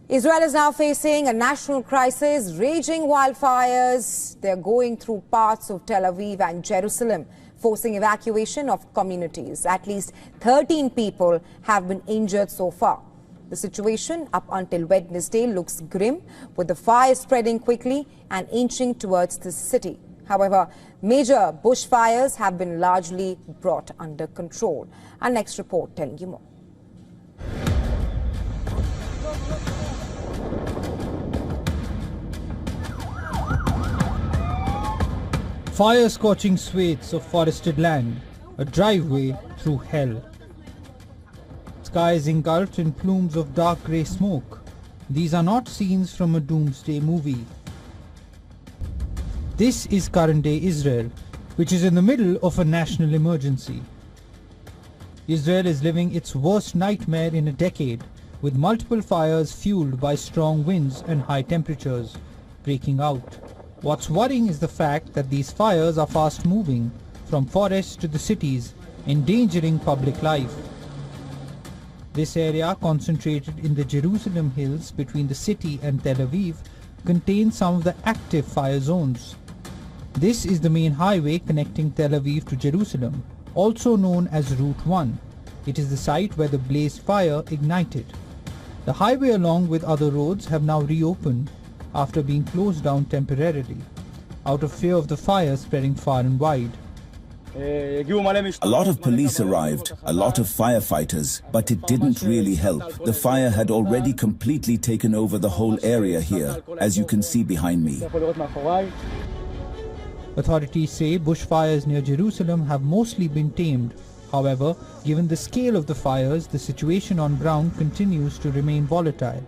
Israel is now facing a national crisis, raging wildfires. They're going through parts of Tel Aviv and Jerusalem, forcing evacuation of communities. At least 13 people have been injured so far. The situation up until Wednesday looks grim, with the fire spreading quickly and inching towards the city. However, major bushfires have been largely brought under control. Our next report telling you more. Fire-scorching swathes of forested land, a driveway through hell. Skies engulfed in plumes of dark grey smoke. These are not scenes from a doomsday movie. This is current-day Israel, which is in the middle of a national emergency. Israel is living its worst nightmare in a decade, with multiple fires fueled by strong winds and high temperatures breaking out. What's worrying is the fact that these fires are fast-moving, from forests to the cities, endangering public life. This area, concentrated in the Jerusalem hills between the city and Tel Aviv, contains some of the active fire zones. This is the main highway connecting Tel Aviv to Jerusalem, also known as Route 1. It is the site where the blazed fire ignited. The highway, along with other roads, have now reopened after being closed down temporarily, out of fear of the fire spreading far and wide. A lot of police arrived, a lot of firefighters, but it didn't really help. The fire had already completely taken over the whole area here, as you can see behind me. Authorities say bushfires near Jerusalem have mostly been tamed. However, given the scale of the fires, the situation on ground continues to remain volatile,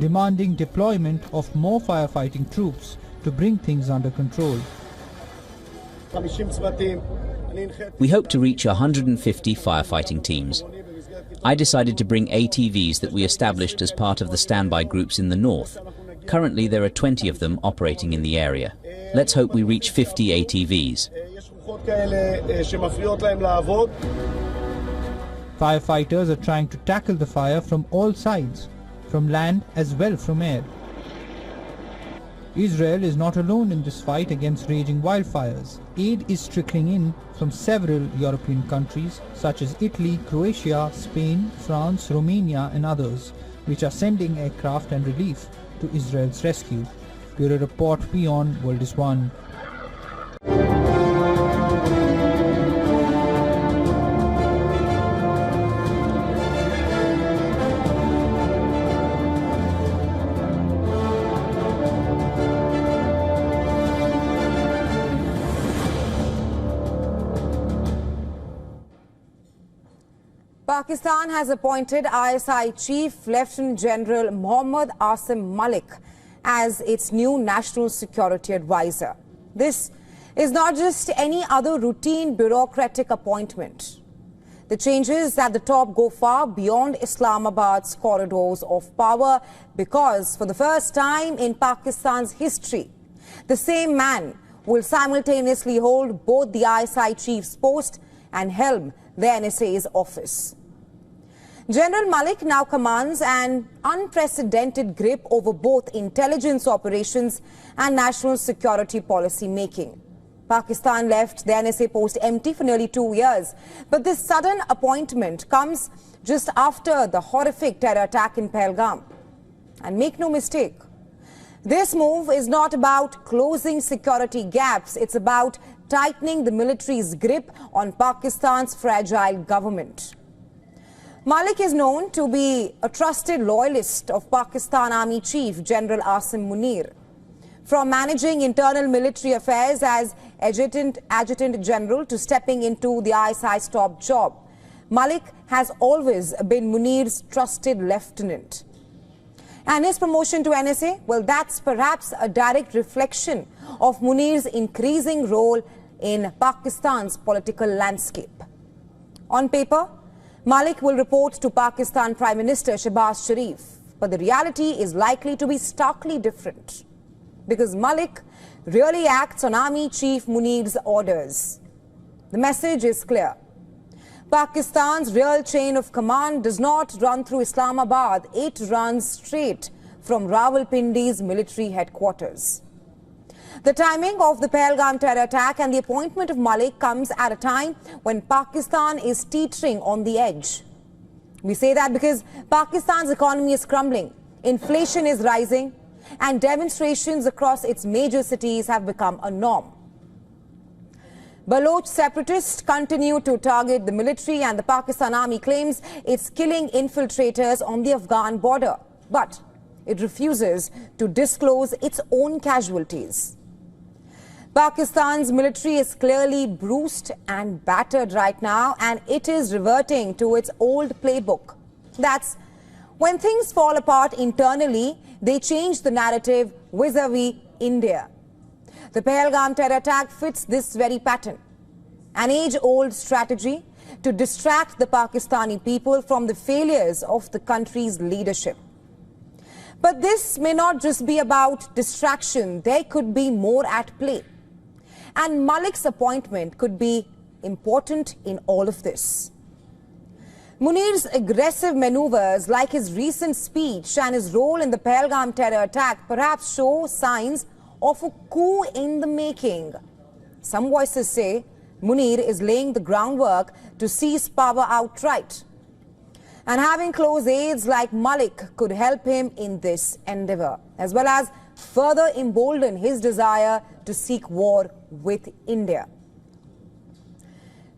demanding deployment of more firefighting troops to bring things under control. We hope to reach 150 firefighting teams. I decided to bring ATVs that we established as part of the standby groups in the north. Currently there are 20 of them operating in the area. Let's hope we reach 50 ATVs. Firefighters are trying to tackle the fire from all sides, from land as well from air. Israel is not alone in this fight against raging wildfires. Aid is trickling in from several European countries such as Italy, Croatia, Spain, France, Romania and others, which are sending aircraft and relief to Israel's rescue. Bureau Report, WION World is One. Pakistan has appointed ISI Chief Lieutenant General Mohammad Asim Malik as its new national security advisor. This is not just any other routine bureaucratic appointment. The changes at the top go far beyond Islamabad's corridors of power, because for the first time in Pakistan's history, the same man will simultaneously hold both the ISI chief's post and helm the NSA's office. General Malik now commands an unprecedented grip over both intelligence operations and national security policy making. Pakistan left the NSA post empty for nearly 2 years, but this sudden appointment comes just after the horrific terror attack in Pahalgam. And make no mistake, this move is not about closing security gaps, it's about tightening the military's grip on Pakistan's fragile government. Malik is known to be a trusted loyalist of Pakistan Army Chief General Asim Munir. From managing internal military affairs as Adjutant General to stepping into the ISI's top job, Malik has always been Munir's trusted lieutenant. And his promotion to NSA, well, that's perhaps a direct reflection of Munir's increasing role in Pakistan's political landscape. On paper, Malik will report to Pakistan Prime Minister Shehbaz Sharif, but the reality is likely to be starkly different, because Malik really acts on Army Chief Munir's orders. The message is clear. Pakistan's real chain of command does not run through Islamabad. It runs straight from Rawalpindi's military headquarters. The timing of the Pahalgam terror attack and the appointment of Malik comes at a time when Pakistan is teetering on the edge. We say that because Pakistan's economy is crumbling, inflation is rising, and demonstrations across its major cities have become a norm. Baloch separatists continue to target the military, and the Pakistan army claims it's killing infiltrators on the Afghan border. But it refuses to disclose its own casualties. Pakistan's military is clearly bruised and battered right now, and it is reverting to its old playbook. That's when things fall apart internally, they change the narrative vis-a-vis India. The Pahalgam terror attack fits this very pattern, an age-old strategy to distract the Pakistani people from the failures of the country's leadership. But this may not just be about distraction. There could be more at play. And Malik's appointment could be important in all of this. Munir's aggressive maneuvers, like his recent speech and his role in the Pahalgam terror attack, perhaps show signs of a coup in the making. Some voices say Munir is laying the groundwork to seize power outright. And having close aides like Malik could help him in this endeavor, as well as further embolden his desire to seek war with India.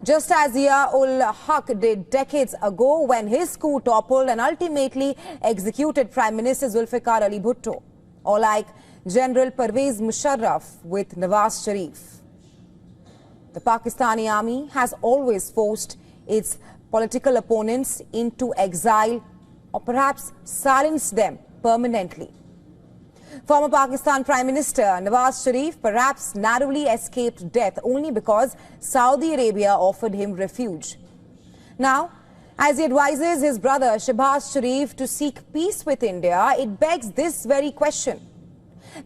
Just as Zia-ul-Haq did decades ago when his coup toppled and ultimately executed Prime Minister Zulfikar Ali Bhutto, or like General Pervez Musharraf with Nawaz Sharif. The Pakistani army has always forced its political opponents into exile or perhaps silenced them permanently. Former Pakistan Prime Minister Nawaz Sharif perhaps narrowly escaped death only because Saudi Arabia offered him refuge. Now, as he advises his brother Shehbaz Sharif to seek peace with India, it begs this very question.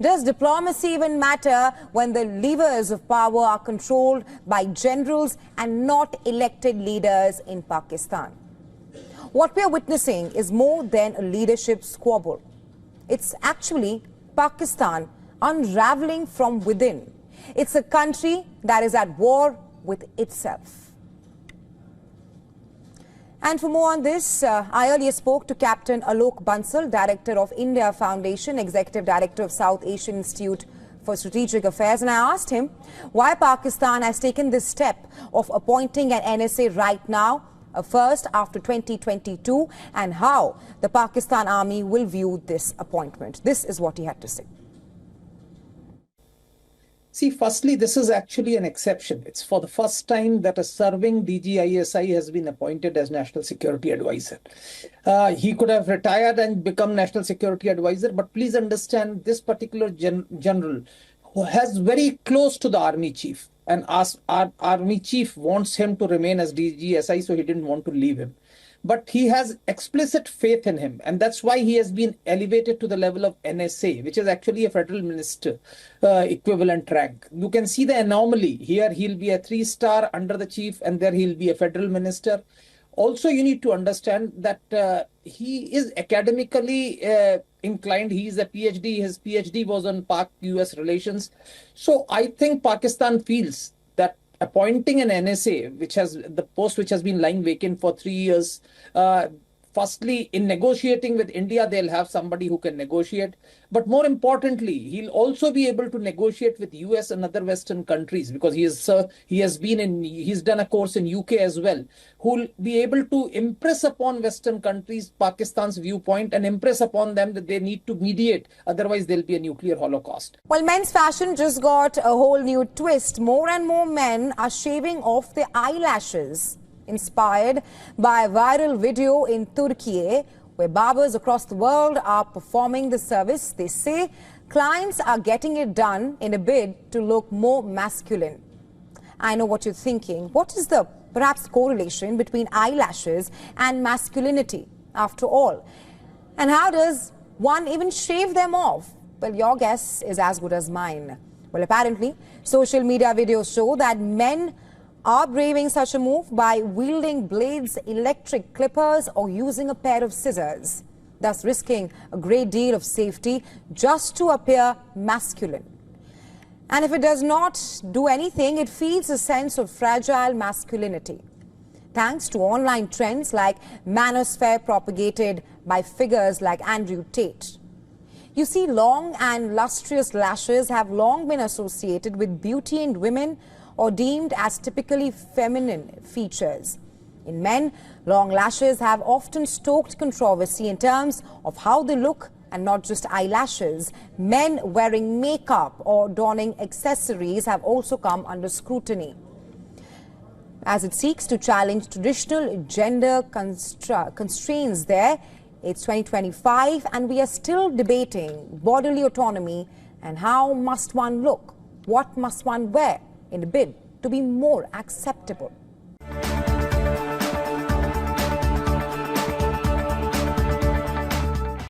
Does diplomacy even matter when the levers of power are controlled by generals and not elected leaders in Pakistan? What we are witnessing is more than a leadership squabble. It's actually Pakistan unraveling from within. It's a country that is at war with itself. And for more on this, I earlier spoke to Captain Alok Bansal, Director of India Foundation, Executive Director of South Asian Institute for Strategic Affairs, and I asked him why Pakistan has taken this step of appointing an NSA right now, first after 2022, and how the Pakistan army will view this appointment. This is what he had to say. See, firstly, this is actually an exception. It's for the first time that a serving DGISI has been appointed as National Security Advisor. He could have retired and become National Security Advisor, but please understand this particular general who has very close to the Army Chief, and our Army Chief wants him to remain as DGSI, so he didn't want to leave him. But he has explicit faith in him, and that's why he has been elevated to the level of NSA, which is actually a federal minister equivalent rank. You can see the anomaly. Here he'll be a 3-star under the chief, and there he'll be a federal minister. Also, you need to understand that he is academically inclined. He is a PhD. His PhD was on Pak-US relations. So I think Pakistan feels that appointing an NSA, which has the post which has been lying vacant for 3 years, firstly, in negotiating with India, they'll have somebody who can negotiate. But more importantly, he'll also be able to negotiate with US and other Western countries, because he's done a course in UK as well, who'll be able to impress upon Western countries Pakistan's viewpoint and impress upon them that they need to mediate. Otherwise, there'll be a nuclear holocaust. Well, men's fashion just got a whole new twist. More and more men are shaving off their eyelashes, inspired by a viral video in Turkey, where barbers across the world are performing the service. They say clients are getting it done in a bid to look more masculine. I know what you're thinking. What is the perhaps correlation between eyelashes and masculinity after all? And how does one even shave them off? Well, your guess is as good as mine. Well, apparently, social media videos show that men are braving such a move by wielding blades, electric clippers, or using a pair of scissors, thus risking a great deal of safety just to appear masculine. And if it does not do anything, it feeds a sense of fragile masculinity. Thanks to online trends like manosphere propagated by figures like Andrew Tate. You see, long and lustrous lashes have long been associated with beauty in women or deemed as typically feminine features. In men, long lashes have often stoked controversy in terms of how they look, and not just eyelashes. Men wearing makeup or donning accessories have also come under scrutiny, as it seeks to challenge traditional gender constraints there. It's 2025 and we are still debating bodily autonomy and how must one look, what must one wear in a bid to be more acceptable.